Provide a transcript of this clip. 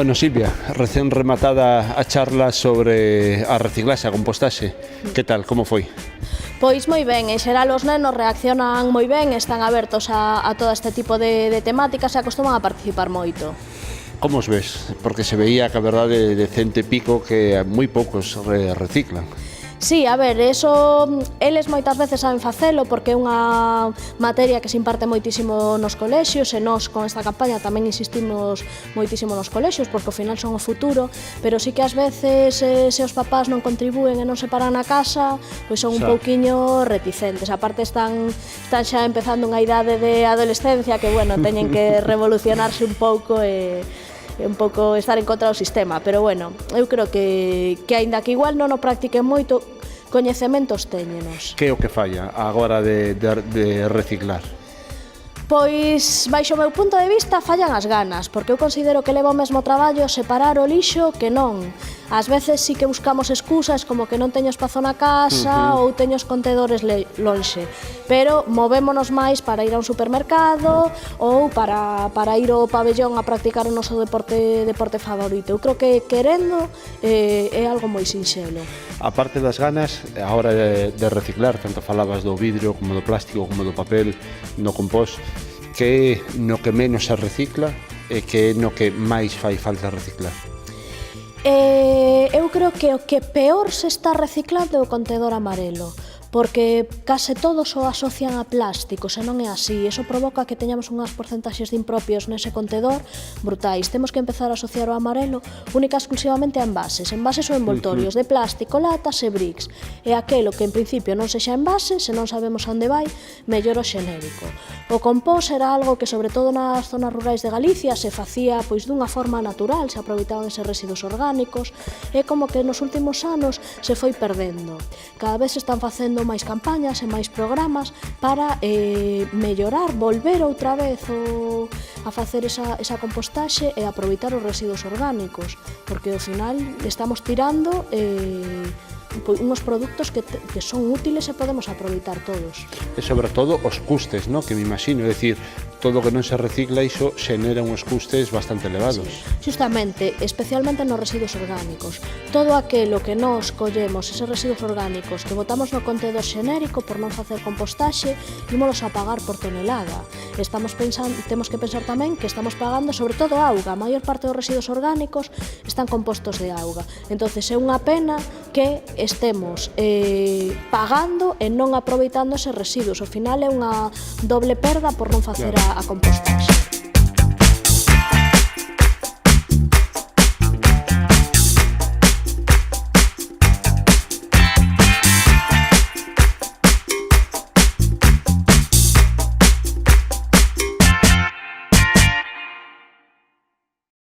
Bueno, Silvia, recén rematada a charla sobre a reciclaxe, a compostaxe. Que tal, como foi? Pois moi ben, en xeral os nenos reaccionan moi ben, están abertos a todo este tipo de temáticas e acostuman a participar moito. Como os ves? Porque se veía que a verdade de cento e pico que moi poucos reciclan. Sí, a ver, eso eles moitas veces saben facelo porque é unha materia que se imparte moitísimo nos colexios e nós con esta campaña tamén insistimos moitísimo nos colexios porque ao final son o futuro, pero sí que ás veces se os papás non contribúen e non se paran na casa, pois son un pouquiño reticentes. Aparte están xa empezando unha idade de adolescencia que, bueno, teñen que revolucionarse un pouco e un pouco estar en contra do sistema, pero bueno, eu creo que aínda que igual non o practiquen moito, coñecementos téñenos. Que é o que falla agora de reciclar? Pois, baixo o meu punto de vista, fallan as ganas, porque eu considero que leva o mesmo traballo separar o lixo que non. Ás veces sí que buscamos excusas como que non teño espazo na casa ou teño os contedores lonxe, pero movémonos máis para ir a un supermercado ou para ir ao pabellón a practicar o noso deporte favorito. Eu creo que querendo é algo moi sinxelo. A parte das ganas, a hora de reciclar, tanto falabas do vidro como do plástico como do papel no compost, que é no que menos se recicla e que é no que máis fai falta reciclar? Eu creo que o que peor se está reciclando é o contenedor amarelo, porque case todos o asocian a plástico, se non é así. Eso provoca que teñamos unhas porcentaxes de impropios nese contenedor brutais. Temos que empezar a asociar o amarelo única exclusivamente a envases ou envoltorios de plástico, latas e bricks. É aquelo que en principio non sexa envase, se non sabemos onde vai, mellor o xenérico. O compost era algo que sobre todo nas zonas rurais de Galicia se facía pois dunha forma natural, se aproveitaban eses residuos orgánicos, e como que nos últimos anos se foi perdendo. Cada vez se están facendo máis campañas e máis programas para mellorar, volver outra vez a facer esa compostaxe e aproveitar os residuos orgánicos, porque ao final estamos tirando unhos produtos que son útiles e podemos aproveitar todos. E sobre todo os custes, que me imagino, é dicir, todo o que non se recicla iso xenera uns custes bastante elevados. Sí, justamente, especialmente nos residuos orgánicos. Todo aquelo que nós collemos, eses residuos orgánicos que botamos no contenedor xenérico por non facer compostaxe, ímolos a pagar por tonelada. Temos que pensar tamén que estamos pagando sobre todo auga. A maior parte dos residuos orgánicos están compostos de auga. Entonces é unha pena que estemos pagando e non aproveitando eses residuos. Ao final é unha doble perda por non facer a compostaxe.